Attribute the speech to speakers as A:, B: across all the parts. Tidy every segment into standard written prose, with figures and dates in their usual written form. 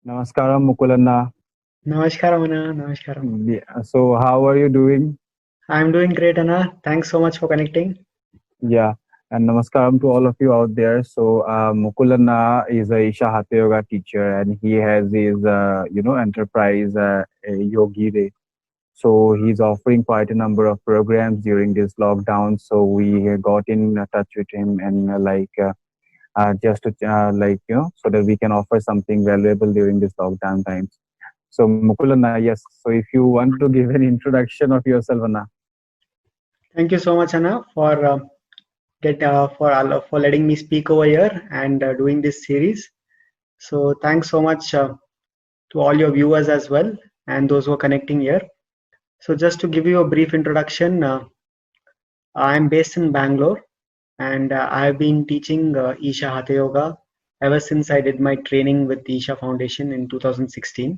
A: Namaskaram, Mukulanna.
B: Namaskaram, Anna. Namaskaram.
A: So, how are you doing?
B: I'm doing great, Anna. Thanks so much for connecting.
A: Yeah, and namaskaram to all of you out there. So, Mukulanna is a Isha Hatha Yoga teacher, and he has his, enterprise, Yogi Day. So, he's offering quite a number of programs during this lockdown. So, we got in touch with him and just to so that we can offer something valuable during this lockdown times. So, Mukulanna, yes. So, if you want to give an introduction of yourself, Anna.
B: Thank you so much, Anna, for for letting me speak over here and doing this series. So thanks so much to all your viewers as well and those who are connecting here. So just to give you a brief introduction, I'm based in Bangalore and I've been teaching Isha Hatha Yoga ever since I did my training with the Isha Foundation in 2016.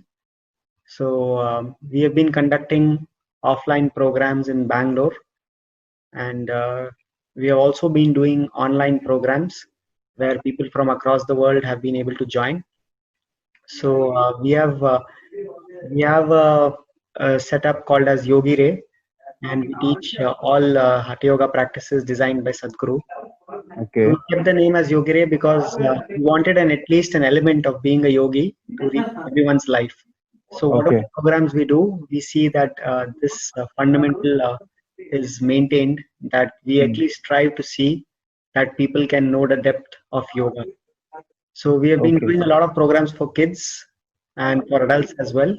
B: So we have been conducting offline programs in Bangalore, and we have also been doing online programs where people from across the world have been able to join. So we have a setup called as Yogi Ray, and we teach all Hatha Yoga practices designed by Sadhguru.
A: Okay.
B: We kept the name as Yogi Ray because we wanted at least an element of being a yogi to reach everyone's life. So whatever
A: Okay.
B: programs we do, we see that this fundamental is maintained, that we at
A: Mm.
B: least strive to see that people can know the depth of yoga. So we have been
A: Okay.
B: doing a lot of programs for kids and for adults as well.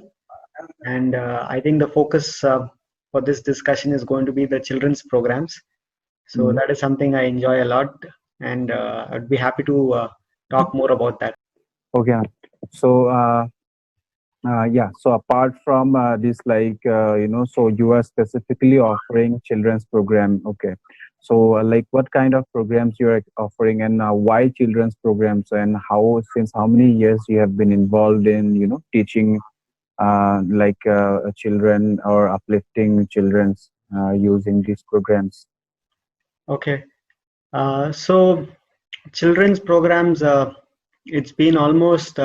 B: And I think the focus for this discussion is going to be the children's programs. So
A: Mm.
B: that is something I enjoy a lot, and I'd be happy to talk more about that.
A: Okay. So, yeah. So apart from this, so you are specifically offering children's program. Okay. So, what kind of programs you are offering, and why children's programs, and how since how many years you have been involved in, teaching, children or uplifting children's using these programs.
B: Okay. So children's programs, it's been almost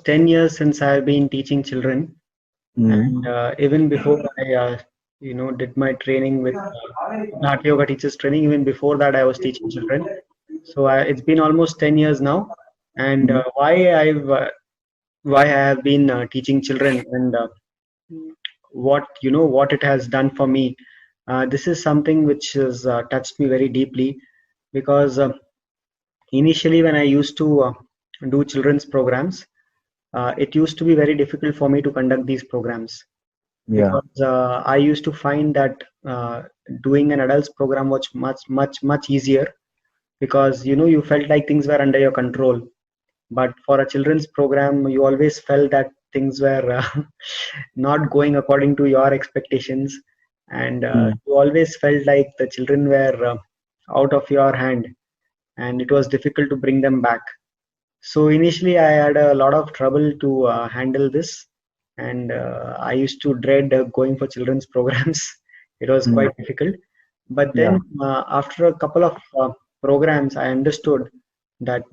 B: 10 years since I've been teaching children,
A: Mm.
B: and even before I did my training with Hatha Yoga teachers training, even before that I was teaching children. So it's been almost 10 years now, and
A: Mm.
B: why I have been teaching children, and what it has done for me. This is something which has touched me very deeply because initially when I used to do children's programs, it used to be very difficult for me to conduct these programs
A: Yeah.
B: because I used to find that doing an adults program was much easier because you felt like things were under your control. But for a children's program, you always felt that things were not going according to your expectations, and
A: Mm.
B: you always felt like the children were out of your hand, and it was difficult to bring them back. So initially, I had a lot of trouble to handle this, and I used to dread going for children's programs. It was
A: Mm.
B: quite difficult. But
A: Yeah.
B: then, after a couple of programs, I understood that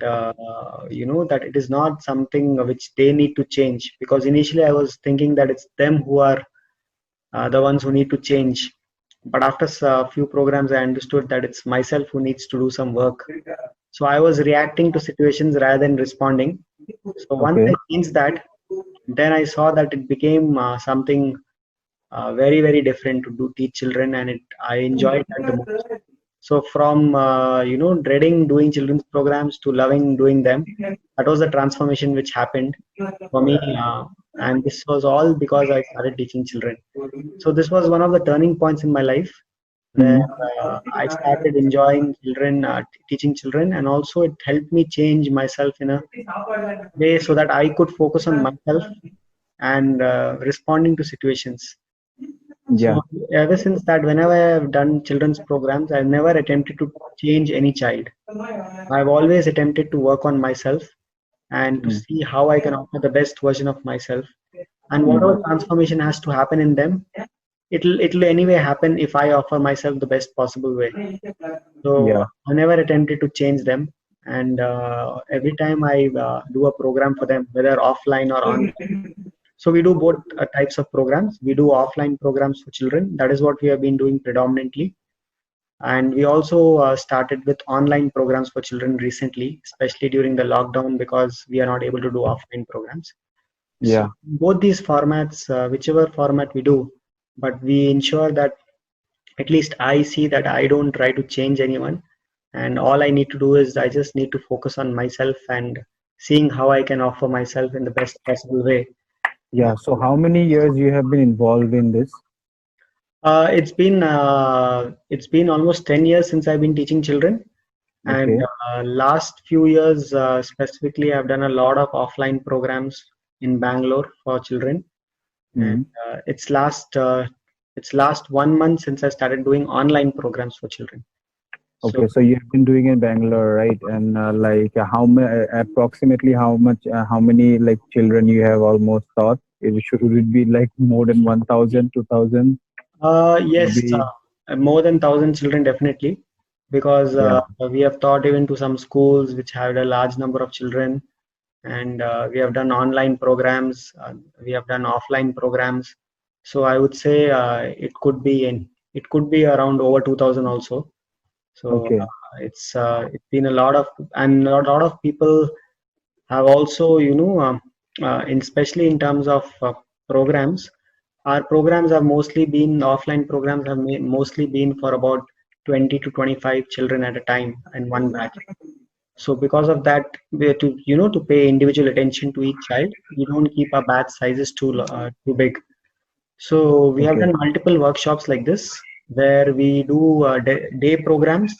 B: that it is not something which they need to change, because initially I was thinking that it's them who are the ones who need to change. But after a few programs, I understood that it's myself who needs to do some work. So I was reacting to situations rather than responding. So once
A: Okay.
B: I changed that, then I saw that it became something very different to do teach children, and I enjoyed that the most. So from dreading doing children's programs to loving doing them, that was the transformation which happened for me, and this was all because I started teaching children. So this was one of the turning points in my life where
A: Mm.
B: I started enjoying children, teaching children, and also it helped me change myself in a way so that I could focus on myself and responding to situations.
A: Yeah.
B: So ever since that, whenever I have done children's programs, I've never attempted to change any child. I've always attempted to work on myself and to
A: Mm.
B: see how I can offer the best version of myself. And whatever
A: Mm.
B: transformation has to happen in them, it'll anyway happen if I offer myself the best possible way. So
A: Yeah.
B: I never attempted to change them, and every time I do a program for them, whether offline or online. So we do both types of programs. We do offline programs for children. That is what we have been doing predominantly. And we also started with online programs for children recently, especially during the lockdown, because we are not able to do offline programs. So
A: Yeah.
B: both these formats, whichever format we do, but we ensure that at least I see that I don't try to change anyone. And all I need to do is I just need to focus on myself and seeing how I can offer myself in the best possible way.
A: Yeah. So how many years you have been involved in this?
B: It's been almost 10 years since I've been teaching children, and
A: Okay.
B: last few years specifically, I've done a lot of offline programs in Bangalore for children, and
A: Hmm.
B: it's last 1 month since I started doing online programs for children. So
A: Okay. So you have been doing in Bangalore, right? And like how many, approximately how much, how many like children you have almost taught? Should it be like more than 1,000, 2,000?
B: yes,
A: Maybe.
B: more than 1,000 children definitely, because
A: Yeah.
B: we have taught even to some schools which had a large number of children, and we have done online programs, we have done offline programs. So I would say it could be around over 2,000 also. So
A: Okay.
B: it's been a lot of, and a lot of people have also, especially in terms of programs. Our programs have mostly been offline programs have mostly been for about 20 to 25 children at a time in one batch. So because of that, we have to, to pay individual attention to each child. We don't keep our batch sizes too big. So we have
A: Okay.
B: done multiple workshops like this, where we do day programs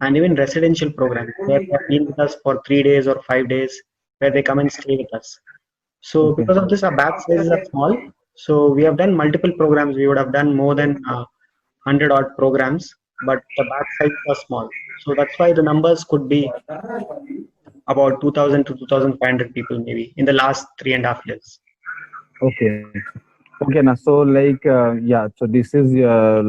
B: and even residential programs where they have been with us for 3 days or 5 days, where they come and stay with us. So
A: Okay.
B: because of this, our batch sizes are small. So we have done multiple programs. We would have done more than 100 odd programs, but the batch sizes are small. So that's why the numbers could be about 2,000 to 2,500 people maybe in the last 3.5 years.
A: Okay. Okay. Now, so like, yeah. So this is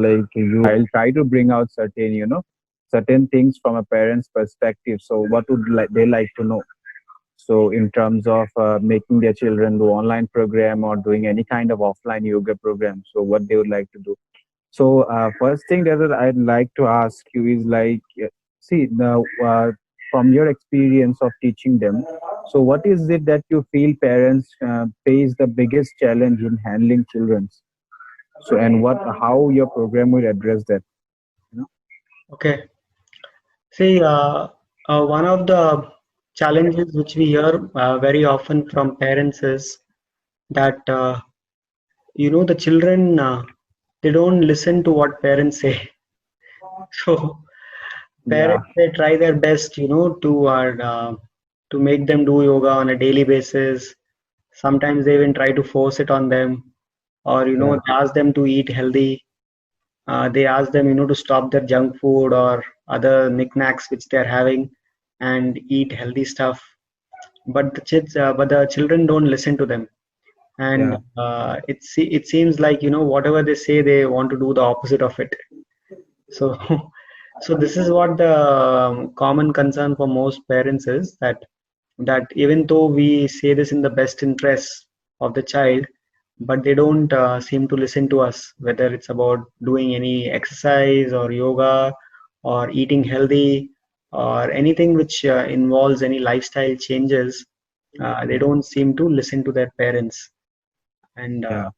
A: like I'll try to bring out certain, certain things from a parent's perspective. So what would like they like to know? So in terms of making their children do online program or doing any kind of offline yoga program, so what they would like to do. So first thing that I'd like to ask you is like, see, from your experience of teaching them, so what is it that you feel parents face the biggest challenge in handling children? So and how your program will address that? You know?
B: Okay. See, one of the challenges which we hear very often from parents is that the children they don't listen to what parents say. So
A: Yeah,
B: parents they try their best, to make them do yoga on a daily basis. Sometimes they even try to force it on them, or
A: yeah,
B: they ask them to eat healthy. They ask them, to stop their junk food or other knickknacks which they're having and eat healthy stuff. But the children don't listen to them, and
A: yeah,
B: it seems like whatever they say, they want to do the opposite of it. So, so this is what the common concern for most parents is, that even though we say this in the best interest of the child, but they don't seem to listen to us, whether it's about doing any exercise or yoga or eating healthy or anything which involves any lifestyle changes. They don't seem to listen to their parents, and
A: yeah.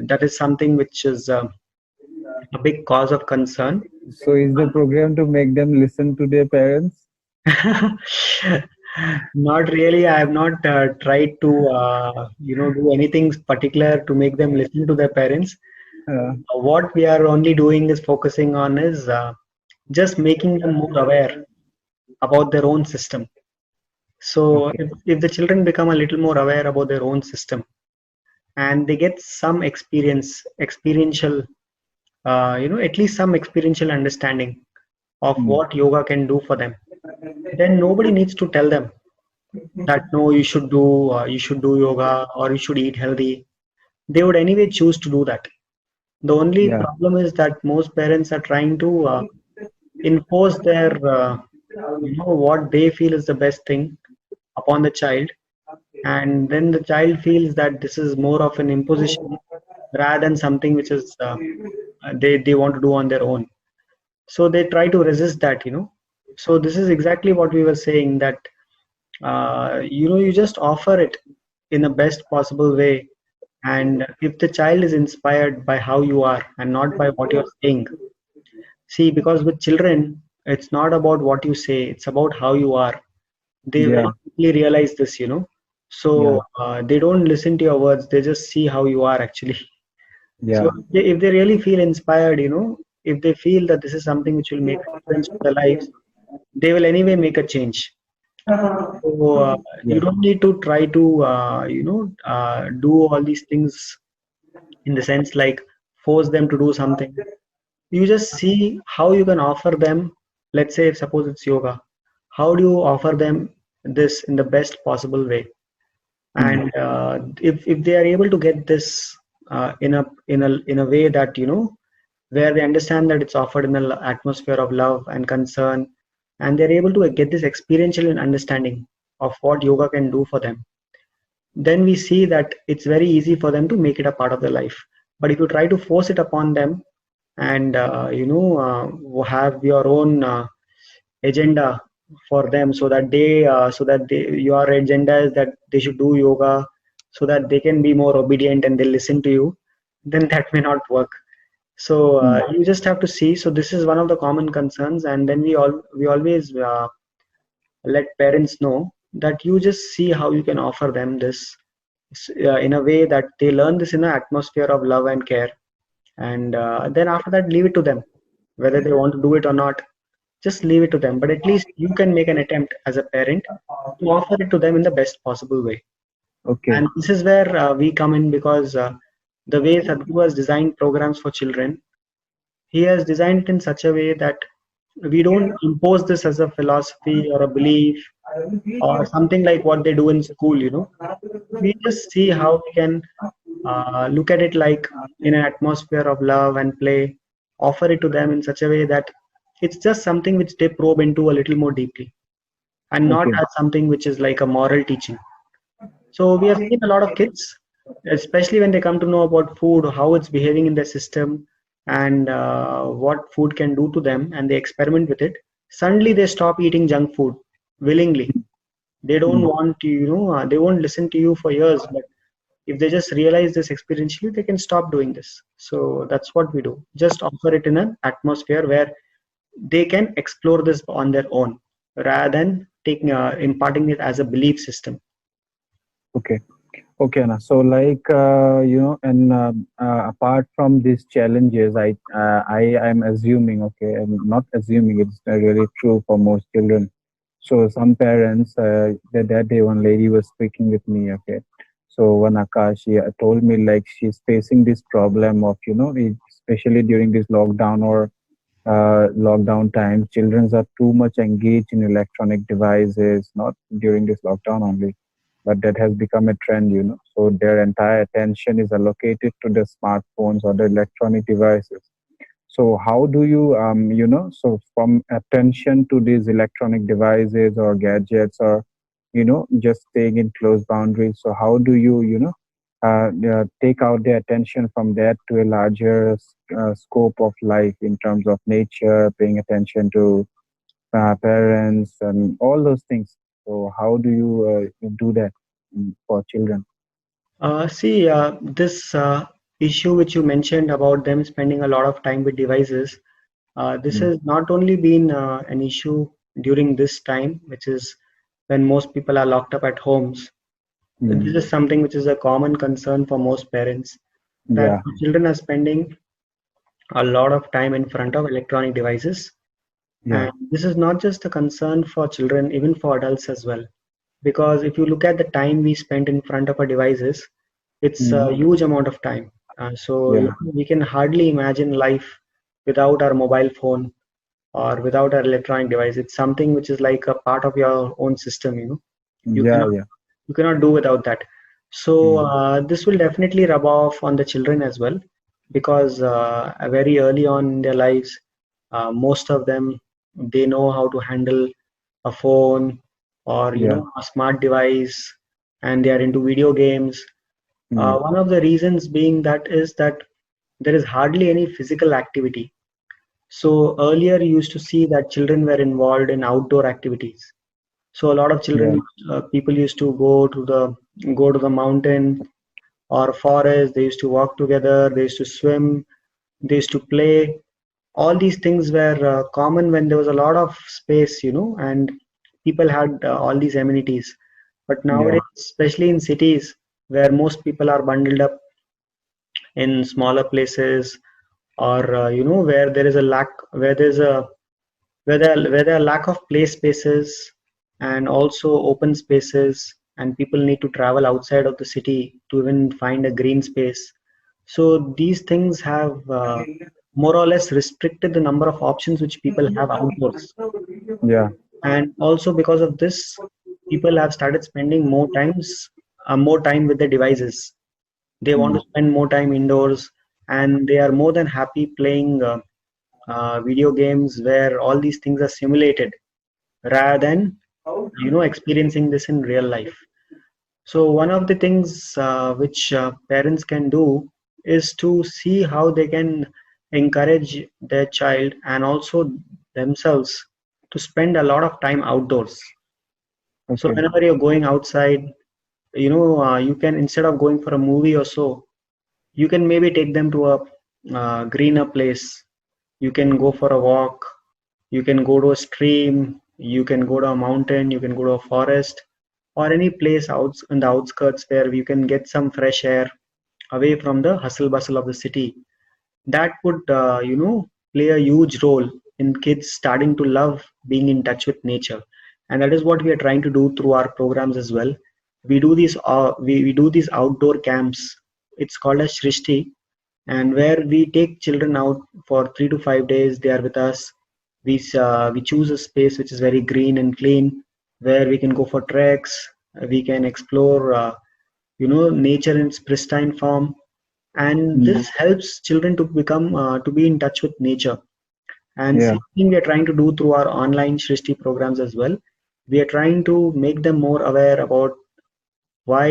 B: that is something which is a big cause of concern.
A: So is the program to make them listen to their parents?
B: Not really. I have not tried to, do anything particular to make them listen to their parents.
A: Uh,
B: What we are only doing is focusing on is just making them more aware about their own system. So
A: okay.
B: if the children become a little more aware about their own system and they get some experiential, at least some experiential understanding of
A: Hmm.
B: what yoga can do for them, then nobody needs to tell them that no, you should do yoga or you should eat healthy. They would anyway choose to do that. The only
A: Yeah.
B: problem is that most parents are trying to impose their what they feel is the best thing upon the child, and then the child feels that this is more of an imposition rather than something which is they want to do on their own. So they try to resist that. So this is exactly what we were saying, that you just offer it in the best possible way. And if the child is inspired by how you are and not by what you're saying, see, because with children, it's not about what you say, it's about how you are. They very
A: Yeah,
B: quickly realize this.
A: yeah,
B: So they don't listen to your words, they just see how you are actually. So
A: yeah.
B: if they really feel inspired, if they feel that this is something which will make a difference to their lives, they will anyway make a change. So you
A: Yeah.
B: don't need to try to do all these things in the sense like force them to do something. You just see how you can offer them. Let's say, if suppose it's yoga, how do you offer them this in the best possible way?
A: Mm.
B: And if they are able to get this in a way that where they understand that it's offered in an atmosphere of love and concern, and they're able to get this experiential understanding of what yoga can do for them, then we see that it's very easy for them to make it a part of their life. But if you try to force it upon them and have your own agenda for them, so that your agenda is that they should do yoga so that they can be more obedient and they listen to you, then that may not work. So
A: Mm.
B: you just have to see. So this is one of the common concerns, and then we always let parents know that you just see how you can offer them this in a way that they learn this in an atmosphere of love and care, and then after that, leave it to them whether they want to do it or not. Just leave it to them, but at least you can make an attempt as a parent to offer it to them in the best possible way.
A: Okay.
B: And this is where we come in, because the way Sadhguru has designed programs for children, he has designed it in such a way that we don't impose this as a philosophy or a belief or something like what they do in school. We just see how we can look at it like in an atmosphere of love and play, offer it to them in such a way that it's just something which they probe into a little more deeply, and not
A: Okay.
B: as something which is like a moral teaching. So we have seen a lot of kids, especially when they come to know about food, how it's behaving in their system, and what food can do to them, and they experiment with it. Suddenly, they stop eating junk food willingly. They don't
A: Mm.
B: want to, they won't listen to you for years, but if they just realize this experientially, they can stop doing this. So that's what we do. Just offer it in an atmosphere where they can explore this on their own, rather than taking imparting it as a belief system.
A: Okay. Okay, Anna. So, like, and apart from these challenges, I am assuming, okay, I'm not assuming, it's really true for most children. So, some parents, that day, one lady was speaking with me, okay. So, one Akash, she told me like she's facing this problem of, especially during this lockdown or lockdown times, children are too much engaged in electronic devices, not during this lockdown only, but that has become a trend. So their entire attention is allocated to the smartphones or the electronic devices. So how do you, so from attention to these electronic devices or gadgets or, just staying in close boundaries. So how do you, take out the attention from that to a larger scope of life in terms of nature, paying attention to parents and all those things. So how do you do that for children?
B: See, this issue which you mentioned about them spending a lot of time with devices, this
A: Mm,
B: has not only been an issue during this time, which is when most people are locked up at homes. This
A: mm,
B: is something which is a common concern for most parents, that
A: yeah,
B: children are spending a lot of time in front of electronic devices.
A: yeah,
B: And this is not just a concern for children, even for adults as well. Because if you look at the time we spend in front of our devices, it's
A: mm,
B: a huge amount of time.
A: yeah,
B: We can hardly imagine life without our mobile phone or without our electronic device. It's something which is like a part of your own system. You
A: yeah,
B: cannot
A: yeah,
B: you cannot do without that. So
A: mm,
B: this will definitely rub off on the children as well, because very early on in their lives, most of them, they know how to handle. a phone or
A: Yeah.
B: a smart device, and they are into video games.
A: Mm.
B: One of the reasons being that is that there is hardly any physical activity. So earlier you used to see that children were involved in outdoor activities. So a lot of
A: Yeah.
B: children, people used to go to the mountain or forest. They used to walk together. They used to swim. They used to play. All these things were common when there was a lot of space, and people had all these amenities. But
A: Yeah.
B: nowadays, especially in cities where most people are bundled up in smaller places, or where there is a lack, where there's a where there are lack of play spaces and also open spaces, and people need to travel outside of the city to even find a green space. So these things have more or less restricted the number of options which people have outdoors.
A: Yeah.
B: And also because of this, people have started spending more time with their devices. They want
A: Mm.
B: to spend more time indoors, and they are more than happy playing video games where all these things are simulated rather than experiencing this in real life. So one of the things which parents can do is to see how they can encourage their child and also themselves to spend a lot of time outdoors. So
A: Okay.
B: whenever you're going outside, you can, instead of going for a movie or so, you can maybe take them to a greener place. You can go for a walk. You can go to a stream. You can go to a mountain. You can go to a forest, or any place out in the outskirts where you can get some fresh air away from the hustle bustle of the city. That would play a huge role in kids starting to love being in touch with nature. And that is what we are trying to do through our programs as well. We do these outdoor camps. It's called as Shrishti, and where we take children out for 3 to 5 days. They are with us. We choose a space which is very green and clean, where we can go for treks. We can explore nature in its pristine form, and
A: Mm.
B: this helps children to become to be in touch with nature. And
A: Yeah.
B: same thing we are trying to do through our online Shrishti programs as well. We are trying to make them more aware about why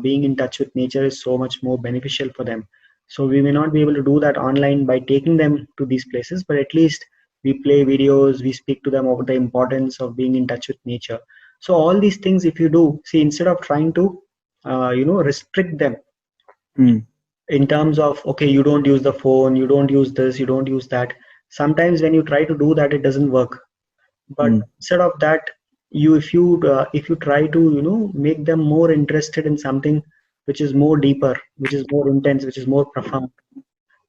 B: being in touch with nature is so much more beneficial for them. So we may not be able to do that online by taking them to these places, but at least we play videos, we speak to them about the importance of being in touch with nature. So all these things, if you do, see, instead of trying to restrict them
A: Mm.
B: in terms of, okay, you don't use the phone, you don't use this, you don't use that. Sometimes when you try to do that, it doesn't work. But
A: Mm.
B: instead of that, if you try to make them more interested in something which is more deeper, which is more intense, which is more profound,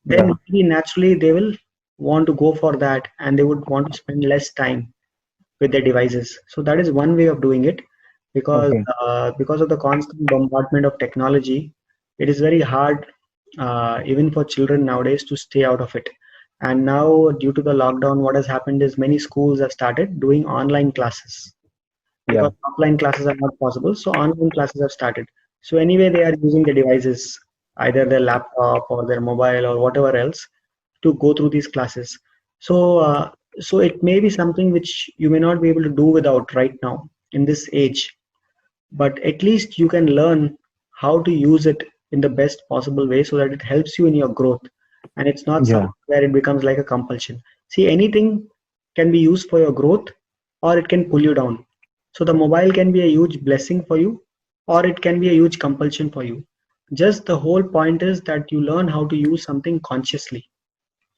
B: then
A: Yeah.
B: maybe naturally they will want to go for that, and they would want to spend less time with their devices. So that is one way of doing it,
A: Okay.
B: because of the constant bombardment of technology, it is very hard, even for children nowadays, to stay out of it. And now, due to the lockdown, what has happened is many schools have started doing online classes
A: Yeah.
B: because offline classes are not possible. So online classes have started. So anyway, they are using the devices, either their laptop or their mobile or whatever else, to go through these classes. So so it may be something which you may not be able to do without right now in this age, but at least you can learn how to use it in the best possible way so that it helps you in your growth, and it's not
A: Yeah.
B: something where it becomes like a compulsion. See, anything can be used for your growth, or it can pull you down. So the mobile can be a huge blessing for you, or it can be a huge compulsion for you. Just the whole point is that you learn how to use something consciously.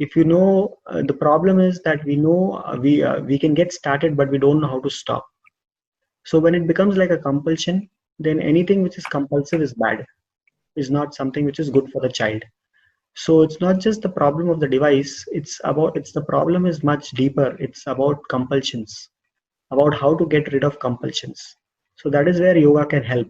B: If you know, the problem is that we know, we can get started, but we don't know how to stop. So when it becomes like a compulsion, then anything which is compulsive is bad, is not something which is good for the child. So it's not just the problem of the device, it's the problem is much deeper. It's about compulsions, about how to get rid of compulsions. So that is where yoga can help.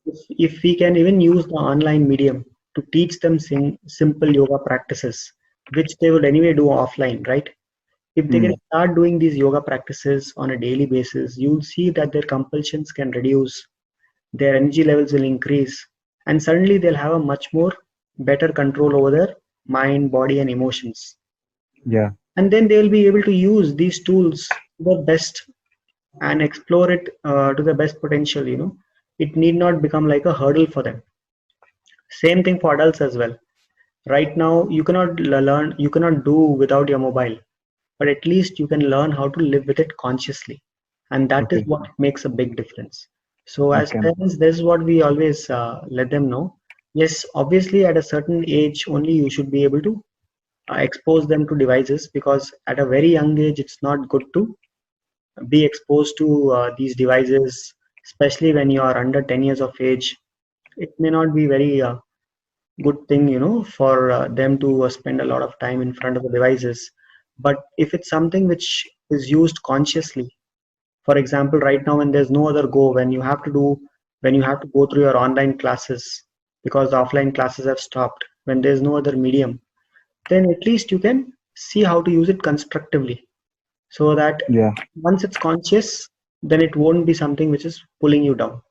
B: If we can even use the online medium to teach them simple yoga practices, which they would anyway do offline, right? If they can
A: Mm.
B: start doing these yoga practices on a daily basis, you'll see that their compulsions can reduce, their energy levels will increase, and suddenly they'll have a much more better control over their mind, body, and emotions.
A: Yeah.
B: And then they'll be able to use these tools to the best. and explore it to the best potential. It need not become like a hurdle for them. Same thing for adults as well. Right now, you cannot learn, you cannot do without your mobile, but at least you can learn how to live with it consciously. And that is
A: Okay.
B: what makes a big difference. So, as
A: Okay.
B: parents, this is what we always let them know. Yes, obviously, at a certain age, only you should be able to expose them to devices, because at a very young age, it's not good to be exposed to these devices, especially when you are under 10 years of age. It may not be very good thing, for them to spend a lot of time in front of the devices. But if it's something which is used consciously, for example, right now when there's no other go, when you have to go through your online classes because the offline classes have stopped, when there's no other medium, then at least you can see how to use it constructively, so that
A: Yeah.
B: once it's conscious, then it won't be something which is pulling you down.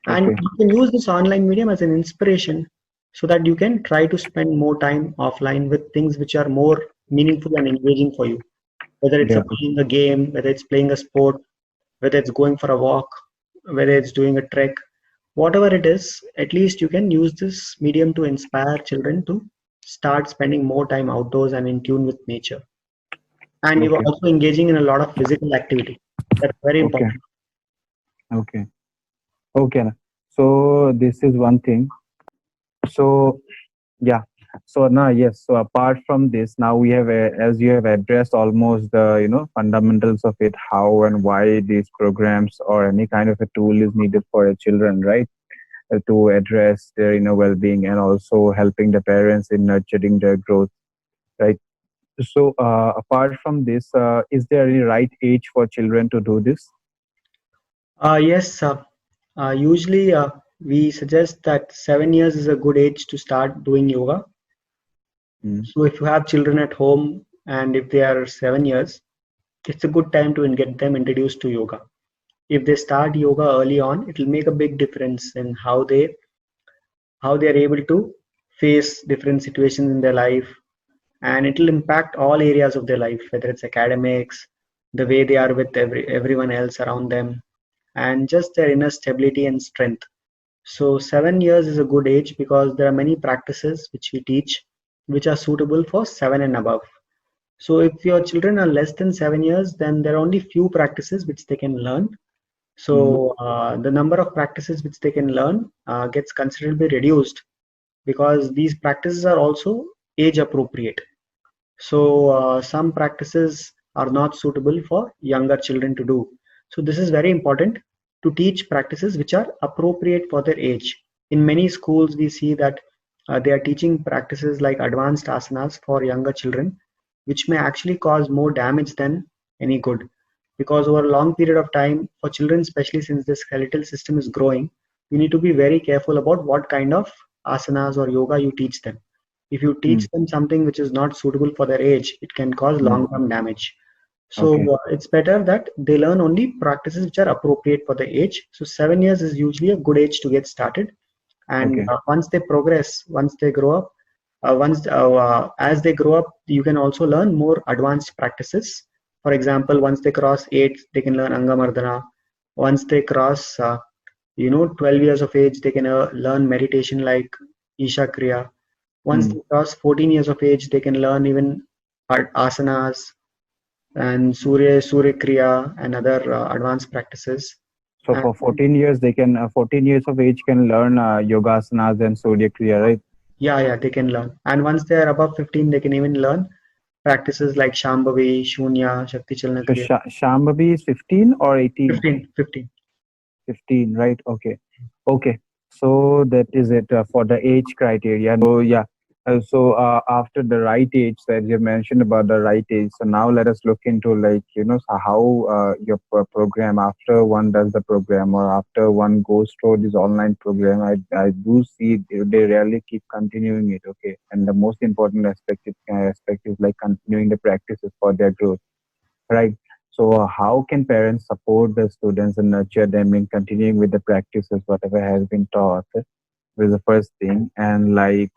B: And
A: Okay.
B: you can use this online medium as an inspiration, so that you can try to spend more time offline with things which are more meaningful and engaging for you. Whether it's
A: Yeah.
B: playing a game, whether it's playing a sport, whether it's going for a walk, whether it's doing a trek, whatever it is, at least you can use this medium to inspire children to start spending more time outdoors and in tune with nature. And you are
A: Okay.
B: also engaging in a lot of physical activity. That's very
A: Okay.
B: important.
A: Okay. Okay. So this is one thing. So yeah. So now, yes. So apart from this, now we have, as you have addressed almost the fundamentals of it, how and why these programs or any kind of a tool is needed for your children, right? To address their well-being and also helping the parents in nurturing their growth, right? So apart from this, is there any right age for children to do this?
B: Yes, usually we suggest that 7 years is a good age to start doing yoga.
A: Mm.
B: So if you have children at home and if they are 7 years, it's a good time to get them introduced to yoga. If they start yoga early on, it will make a big difference in how they are able to face different situations in their life, and it will impact all areas of their life, whether it's academics, the way they are with everyone else around them, and just their inner stability and strength. So 7 years is a good age because there are many practices which we teach which are suitable for 7 and above. So if your children are less than 7 years, then there are only few practices which they can learn.
A: Mm.
B: So the number of practices which they can learn gets considerably reduced, because these practices are also age appropriate. So some practices are not suitable for younger children to do. So this is very important, to teach practices which are appropriate for their age. In many schools, we see that they are teaching practices like advanced asanas for younger children, which may actually cause more damage than any good. Because over a long period of time, for children, especially since the skeletal system is growing, you need to be very careful about what kind of asanas or yoga you teach them. If you
A: Mm.
B: teach them something which is not suitable for their age, it can cause
A: Mm.
B: long-term damage. So
A: Okay.
B: it's better that they learn only practices which are appropriate for the age. So 7 years is usually a good age to get started. And
A: Okay.
B: once they progress, once they grow up, once as they grow up, you can also learn more advanced practices. For example, once they cross 8, they can learn Angamardana. Once they cross 12 years of age, they can learn meditation like Isha Kriya. Once
A: Mm.
B: they cross 14 years of age, they can learn even asanas and Surya Kriya and other advanced practices.
A: So
B: And
A: for 14 years, they can 14 years of age can learn yogasanas and Surya Kriya, right?
B: yeah, yeah, they can learn. And once they are above 15, they can even learn practices like Shambhavi, Shunya, Shakti Chalana
A: So
B: Kriya.
A: Shambhavi is 15 or 18?
B: 15, 15.
A: 15, right? Okay. Okay. So that is it for the age criteria. So yeah. So after the right age, that you mentioned about the right age. So now let us look into like so how your program after one does the program or after one goes through this online program. I do see they rarely keep continuing it. Okay, and the most important aspect is like continuing the practices for their growth, right? So, how can parents support the students and nurture them in continuing with the practices, whatever has been taught? Was the first thing, and like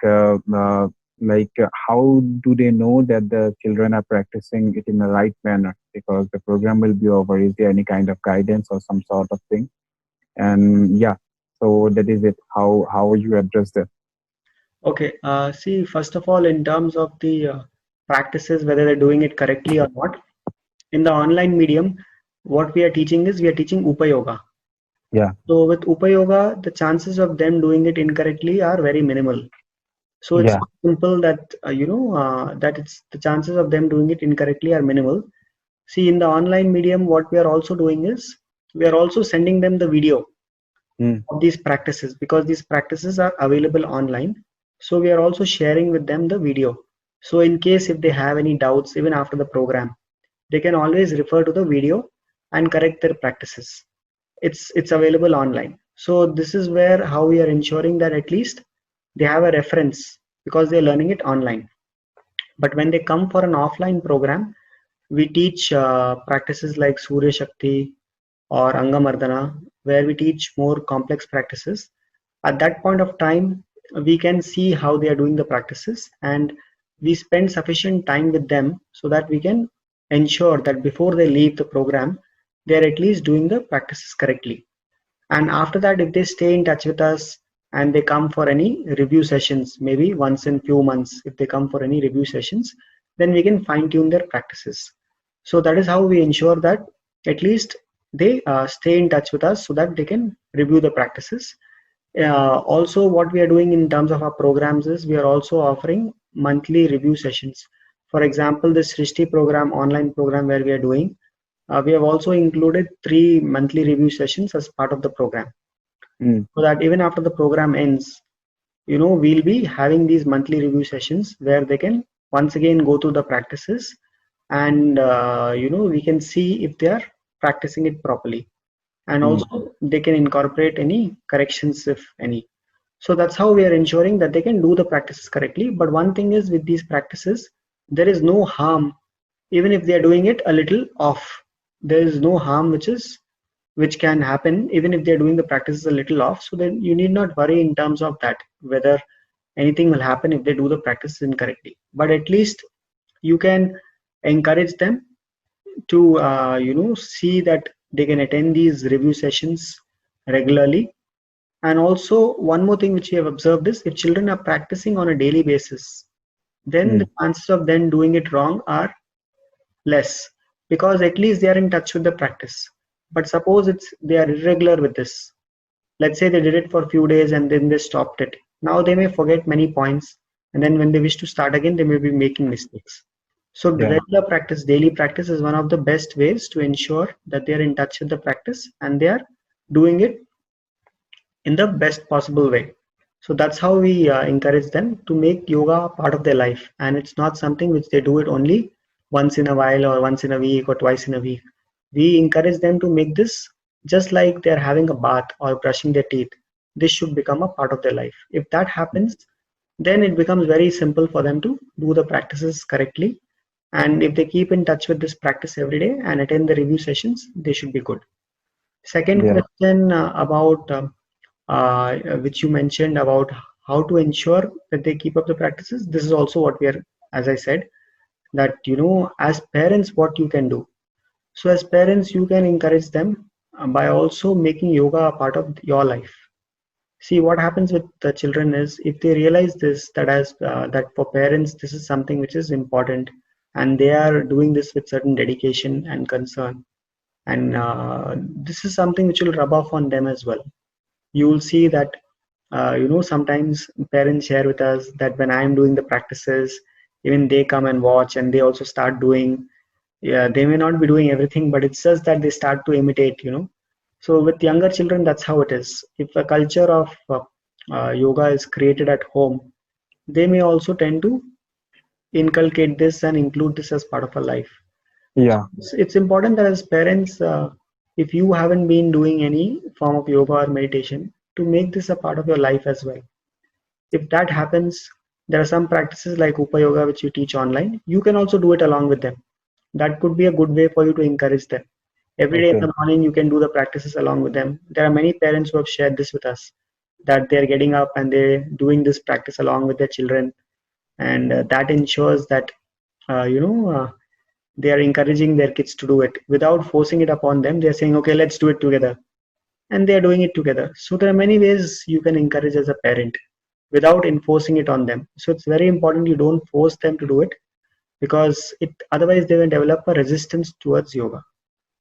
A: Like, how do they know that the children are practicing it in the right manner? Because the program will be over. Is there any kind of guidance or some sort of thing? And yeah, so that is it. How you address that?
B: Okay, see, first of all, in terms of the practices, whether they're doing it correctly or not, in the online medium, what we are teaching is we are teaching Upayoga.
A: Yeah,
B: So with Upayoga, the chances of them doing it incorrectly are very minimal. So it's
A: yeah,
B: simple that that it's the chances of them doing it incorrectly are minimal. See, in the online medium, what we are also doing is we are also sending them the video
A: mm,
B: of these practices because these practices are available online. So we are also sharing with them the video. So in case if they have any doubts, even after the program, they can always refer to the video and correct their practices. It's available online. So this is where how we are ensuring that at least they have a reference because they're learning it online. But when they come for an offline program, we teach practices like Surya Shakti or Angamardana, where we teach more complex practices. At that point of time, we can see how they are doing the practices and we spend sufficient time with them so that we can ensure that before they leave the program, they are at least doing the practices correctly. And after that, if they stay in touch with us and they come for any review sessions, maybe once in few months, if they come for any review sessions, then we can fine tune their practices. So that is how we ensure that at least they stay in touch with us so that they can review the practices. Also, what we are doing in terms of our programs is we are also offering monthly review sessions. For example, this Srishti program, online program where we are doing, we have also included 3 monthly review sessions as part of the program.
A: mm,
B: So that even after the program ends, we'll be having these monthly review sessions where they can once again go through the practices and we can see if they are practicing it properly. And
A: mm,
B: also they can incorporate any corrections if any. So that's how we are ensuring that they can do the practices correctly. But one thing is with these practices, there is no harm even if they are doing it a little off. There is no harm which can happen even if they're doing the practices a little off. So then you need not worry in terms of that whether anything will happen if they do the practices incorrectly. But at least you can encourage them to see that they can attend these review sessions regularly. And also one more thing which we have observed is if children are practicing on a daily basis, then the
A: mm.
B: chances of them doing it wrong are less because at least they are in touch with the practice. But suppose it's they are irregular with this. Let's say they did it for a few days and then they stopped it. Now they may forget many points, and then when they wish to start again, they may be making mistakes. So
A: Yeah,
B: regular practice, daily practice is one of the best ways to ensure that they are in touch with the practice and they are doing it in the best possible way. So that's how we encourage them to make yoga part of their life, and it's not something which they do it only once in a while or once in a week or twice in a week. We encourage them to make this just like they're having a bath or brushing their teeth. This should become a part of their life. If that happens, then it becomes very simple for them to do the practices correctly. And if they keep in touch with this practice every day and attend the review sessions, they should be good. Second
A: yeah,
B: question about which you mentioned about how to ensure that they keep up the practices. This is also what we are, as I said, that as parents, what you can do. So as parents, you can encourage them by also making yoga a part of your life. See what happens with the children is if they realize this that as that for parents this is something which is important and they are doing this with certain dedication and concern and this is something which will rub off on them as well. You will see that sometimes parents share with us that when I am doing the practices, even they come and watch and they also start doing. Yeah, they may not be doing everything, but it's just that they start to imitate. So with younger children, that's how it is. If a culture of yoga is created at home, they may also tend to inculcate this and include this as part of a life. So
A: yeah,
B: it's important that as parents, if you haven't been doing any form of yoga or meditation, to make this a part of your life as well. If that happens, there are some practices like Upa Yoga which you teach online. You can also do it along with them. That could be a good way for you to encourage them. Every day in
A: okay,
B: the morning, you can do the practices along with them. There are many parents who have shared this with us that they're getting up and they're doing this practice along with their children. and that ensures that they are encouraging their kids to do it without forcing it upon them. They're saying, okay, let's do it together, and they're doing it together. So there are many ways you can encourage as a parent without enforcing it on them. So it's very important you don't force them to do it, because it otherwise they will develop a resistance towards yoga.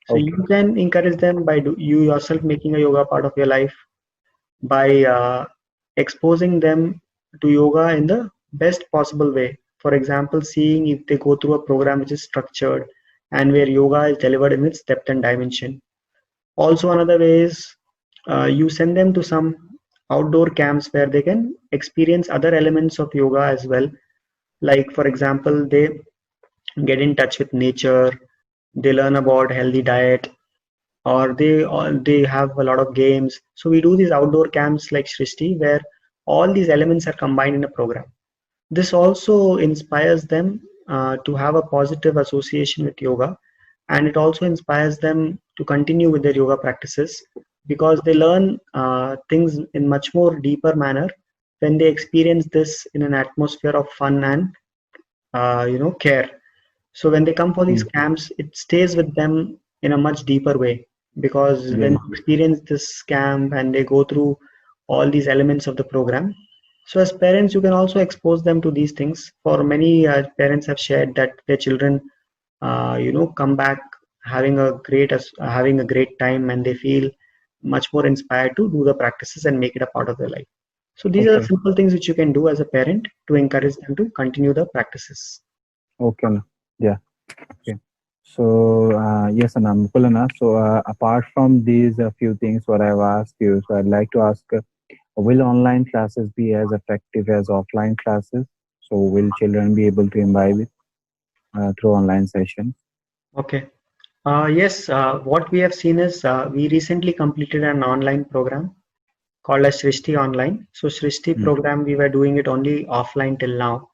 B: So
A: Okay.
B: you can encourage them by you yourself making a yoga part of your life, by exposing them to yoga in the best possible way. For example, seeing if they go through a program which is structured and where yoga is delivered in its depth and dimension. Also, another way is you send them to some outdoor camps where they can experience other elements of yoga as well. Like, for example, they get in touch with nature, they learn about healthy diet, or they have a lot of games. So we do these outdoor camps like Srishti, where all these elements are combined in a program. This also inspires them to have a positive association with yoga, and it also inspires them to continue with their yoga practices, because they learn things in much more deeper manner when they experience this in an atmosphere of fun and care. So when they come for these
A: Mm.
B: camps, it stays with them in a much deeper way, because when
A: Yeah.
B: they experience this camp and they go through all these elements of the program. So as parents, you can also expose them to these things. For many parents have shared that their children, come back having a great time, and they feel much more inspired to do the practices and make it a part of their life. So these are
A: Okay.
B: simple things which you can do as a parent to encourage them to continue the practices.
A: Okay. Yeah. Okay. So yes, and Mukulana. So apart from these few things, what I've asked you, so I'd like to ask: will online classes be as effective as offline classes? So will children be able to imbibe it through online sessions?
B: Okay. Yes, what we have seen is we recently completed an online program called as Srishti Online. So Srishti
A: Mm.
B: program, we were doing it only offline till now,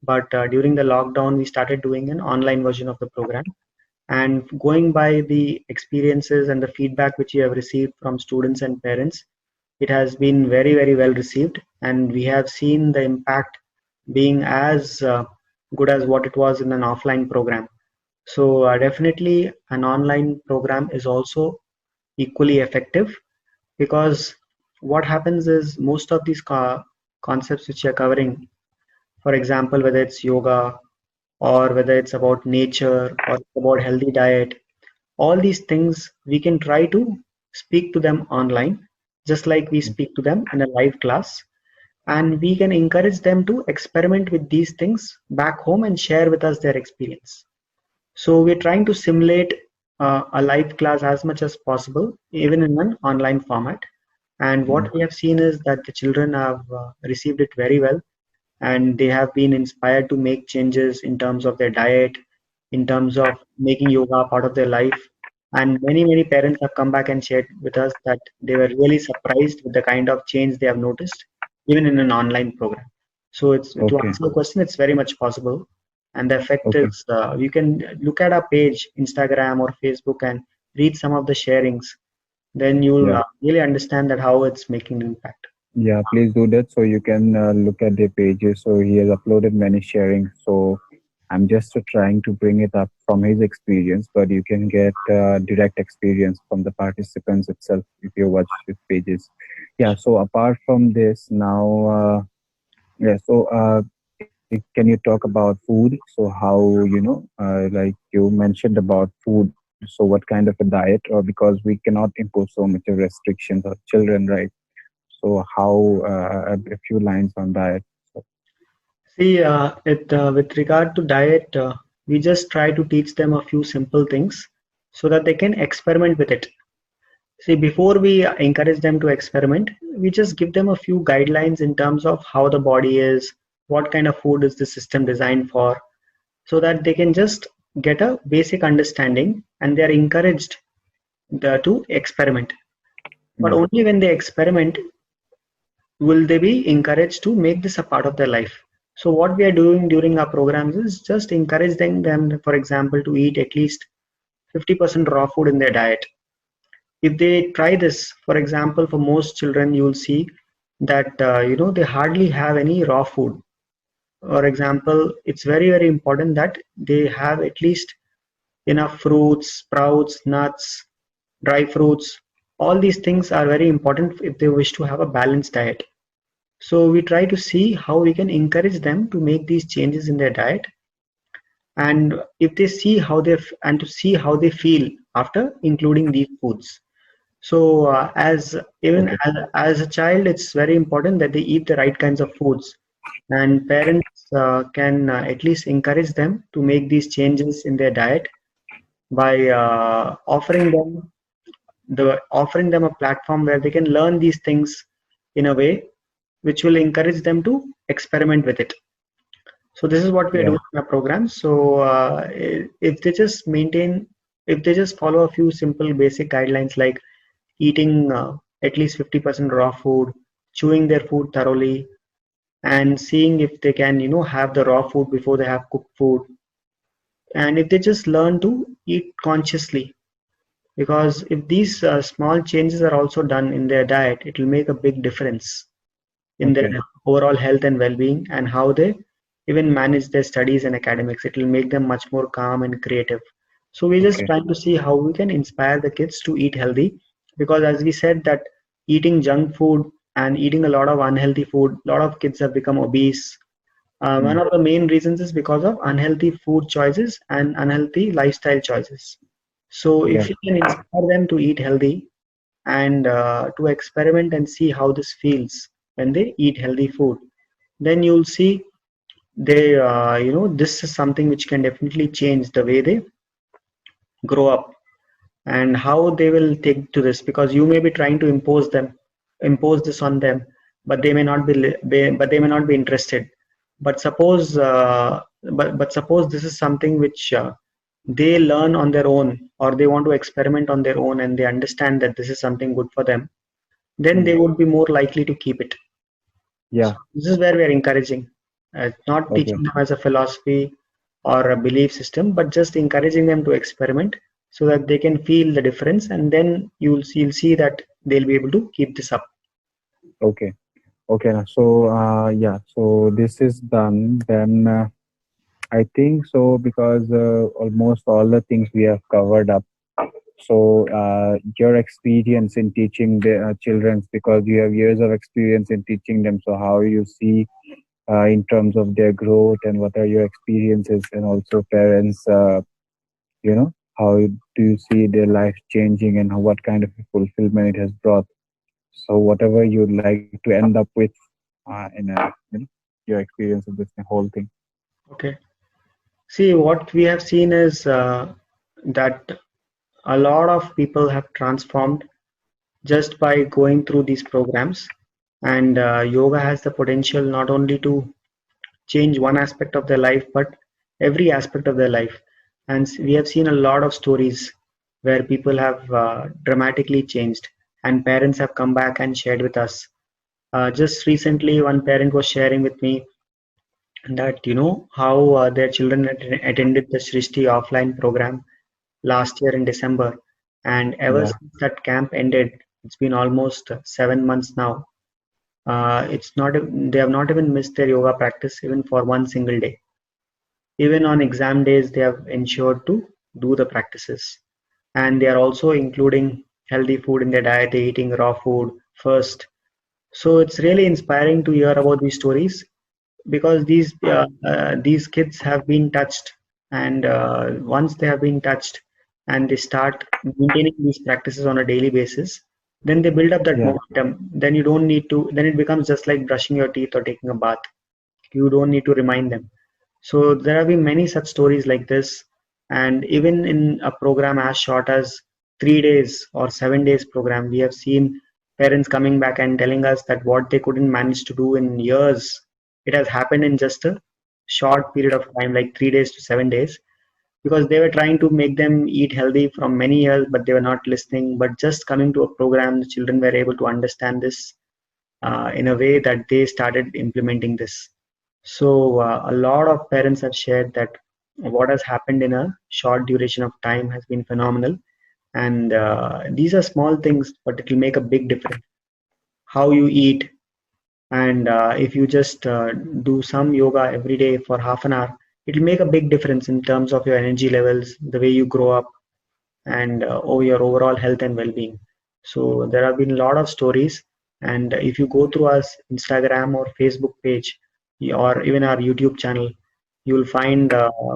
B: but during the lockdown, we started doing an online version of the program. And going by the experiences and the feedback which we have received from students and parents, it has been very, very well received, and we have seen the impact being as good as what it was in an offline program. So definitely an online program is also equally effective, because what happens is most of these concepts which you're covering, for example, whether it's yoga or whether it's about nature or about healthy diet, all these things we can try to speak to them online, just like we speak to them in a live class, and we can encourage them to experiment with these things back home and share with us their experience. So we're trying to simulate a live class as much as possible, even in an online format. And
A: Mm.
B: what we have seen is that the children have received it very well, and they have been inspired to make changes in terms of their diet, in terms of making yoga part of their life. And many, many parents have come back and shared with us that they were really surprised with the kind of change they have noticed, even in an online program. So it's to
A: Okay.
B: answer the question, it's very much possible. And the effect
A: Okay.
B: is, you can look at our page, Instagram or Facebook, and read some of the sharings. Then you'll
A: Yeah.
B: really understand that how it's making an impact.
A: Yeah, please do that so you can look at the pages. So he has uploaded many sharing. So I'm just trying to bring it up from his experience, but you can get direct experience from the participants itself if you watch his pages. Yeah. So apart from this, now, yeah. So can you talk about food? So how like you mentioned about food. So what kind of a diet, or because we cannot impose so much of restrictions on children, right? So how a few lines on diet. So,
B: See, with regard to diet, we just try to teach them a few simple things so that they can experiment with it. See, before we encourage them to experiment, we just give them a few guidelines in terms of how the body is, what kind of food is the system designed for, so that they can just get a basic understanding, and they are encouraged to experiment. But
A: yeah.
B: only when they experiment will they be encouraged to make this a part of their life. So what we are doing during our programs is just encouraging them, for example, to eat at least 50% raw food in their diet. If they try this, for example, for most children, you will see that they hardly have any raw food. For example, it's very, very important that they have at least enough fruits, sprouts, nuts, dry fruits. All these things are very important if they wish to have a balanced diet. So we try to see how we can encourage them to make these changes in their diet, and if they see how they and to see how they feel after including these foods. So as even
A: Okay.
B: as a child, it's very important that they eat the right kinds of foods, and parents can at least encourage them to make these changes in their diet by offering them a platform where they can learn these things in a way which will encourage them to experiment with it. So this is what we are
A: Yeah.
B: doing in our program. So if they just if they just follow a few simple basic guidelines like eating at least 50% raw food, chewing their food thoroughly, and seeing if they can, have the raw food before they have cooked food, and if they just learn to eat consciously, because if these small changes are also done in their diet, it will make a big difference in their
A: Okay.
B: overall health and well-being, and how they even manage their studies and academics. It will make them much more calm and creative. So we're just
A: Okay.
B: trying to see how we can inspire the kids to eat healthy, because as we said that eating junk food and eating a lot of unhealthy food, a lot of kids have become obese. One
A: Mm.
B: of the main reasons is because of unhealthy food choices and unhealthy lifestyle choices. So
A: Yeah.
B: if you can inspire them to eat healthy, and to experiment and see how this feels when they eat healthy food, then you'll see this is something which can definitely change the way they grow up and how they will take to this, because you may be trying to impose this on them, but they may not but they may not be interested. But suppose but suppose this is something which they learn on their own, or they want to experiment on their own, and they understand that this is something good for them, then they
A: Mm.
B: would be more likely to keep it. So
A: Yeah.
B: this is where we are encouraging, not
A: Okay.
B: teaching them as a philosophy or a belief system, but just encouraging them to experiment so that they can feel the difference, and then you'll see that they'll be able to keep this up.
A: Okay. Okay. So, yeah. So this is done. Then I think so because almost all the things we have covered up. So, your experience in teaching the children, because you have years of experience in teaching them. So, how you see in terms of their growth and what are your experiences, and also parents, how do you see their life changing and what kind of fulfillment it has brought. So, whatever you'd like to end up with in your experience of this whole thing.
B: Okay. See, what we have seen is that a lot of people have transformed just by going through these programs, and yoga has the potential not only to change one aspect of their life, but every aspect of their life. And we have seen a lot of stories where people have dramatically changed, and parents have come back and shared with us. Just recently, one parent was sharing with me that how their children attended the Srishti offline program last year in December, and ever
A: Yeah.
B: since that camp ended, it's been almost 7 months now. It's not they have not even missed their yoga practice even for one single day. Even on exam days, they have ensured to do the practices. And they are also including healthy food in their diet, they're eating raw food first. So it's really inspiring to hear about these stories, because these kids have been touched, and once they have been touched and they start maintaining these practices on a daily basis, then they build up that
A: Yeah.
B: momentum. Then you don't need to, then it becomes just like brushing your teeth or taking a bath. You don't need to remind them. So there have been many such stories like this, and even in a program as short as 3 days or 7 days program, we have seen parents coming back and telling us that what they couldn't manage to do in years, it has happened in just a short period of time, like 3 days to 7 days, because they were trying to make them eat healthy from many years, but they were not listening. But just coming to a program, the children were able to understand this in a way that they started implementing this. So a lot of parents have shared that what has happened in a short duration of time has been phenomenal. And these are small things, but it will make a big difference. How you eat, And if you just do some yoga every day for half an hour, it'll make a big difference in terms of your energy levels, the way you grow up, and over your overall health and well-being. So there have been a lot of stories, and if you go through our Instagram or Facebook page, or even our YouTube channel, you will find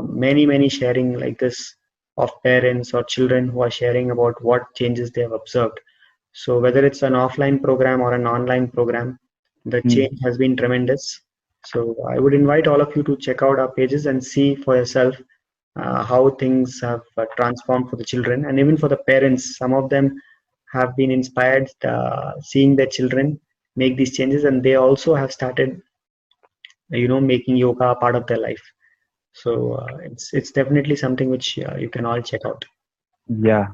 B: many sharing like this of parents or children who are sharing about what changes they have observed. So whether it's an offline program or an online program, the
A: Hmm.
B: change has been tremendous. So I would invite all of you to check out our pages and see for yourself how things have transformed for the children and even for the parents. Some of them have been inspired seeing their children make these changes, and they also have started, making yoga a part of their life. So it's definitely something which you can all check out.
A: Yeah.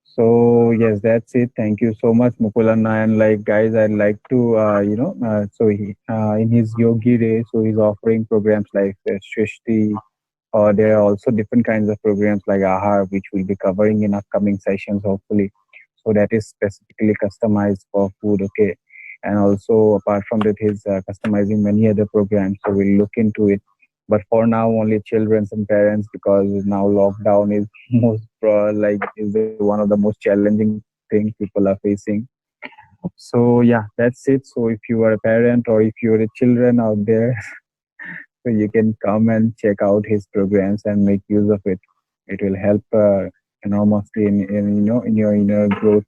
A: So yes, that's it. Thank you so much, Mukulana. And like guys, I'd like to so he in his Yogi Day, so he's offering programs like Shrishti, or there are also different kinds of programs like Ahar, which we'll be covering in upcoming sessions, hopefully. So that is specifically customized for food, okay. And also apart from that, he's customizing many other programs. So we'll look into it. But for now, only children and parents, because now lockdown is most like is one of the most challenging things people are facing. So yeah, that's it. So if you are a parent or if you're a children out there, so you can come and check out his programs and make use of it. It will help enormously in in your inner growth,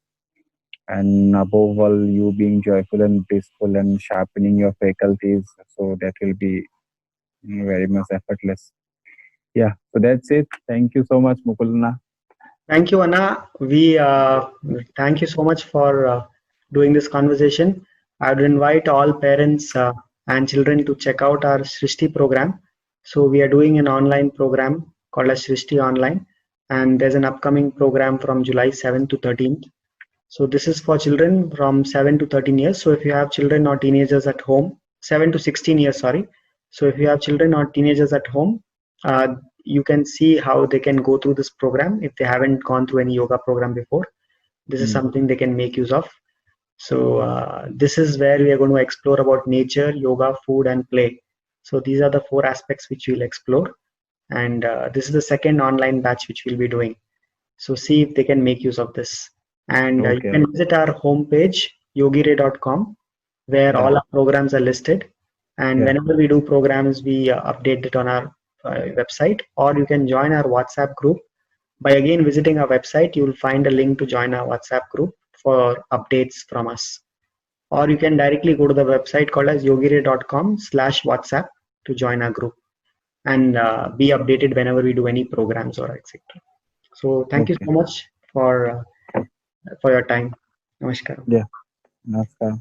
A: and above all, you being joyful and peaceful and sharpening your faculties. So that will be very much effortless. Yeah. So that's it. Thank you so much, Mukulna.
B: Thank you, Anna. We thank you so much for doing this conversation. I would invite all parents and children to check out our Srishti program. So we are doing an online program called as Srishti Online, and there's an upcoming program from July 7th to 13th. So this is for children from 7 to 13 years. So if you have children or teenagers at home, 7 to 16 years, sorry. So if you have children or teenagers at home, you can see how they can go through this program if they haven't gone through any yoga program before. This is
A: Mm.
B: something they can make use of. So this is where we are going to explore about nature, yoga, food, and play. So these are the four aspects which we'll explore. And this is the second online batch which we'll be doing. So see if they can make use of this. And you
A: Okay.
B: can visit our homepage, yogiray.com, where
A: Yeah.
B: all our programs are listed. And
A: Yeah.
B: whenever we do programs, we update it on our website, or you can join our WhatsApp group. By again visiting our website, you will find a link to join our WhatsApp group for updates from us. Or you can directly go to the website called as yogiray.com/WhatsApp to join our group and be updated whenever we do any programs or etc. So thank you
A: Okay.
B: so much for your time. Namaskar.
A: Yeah. Namaskar.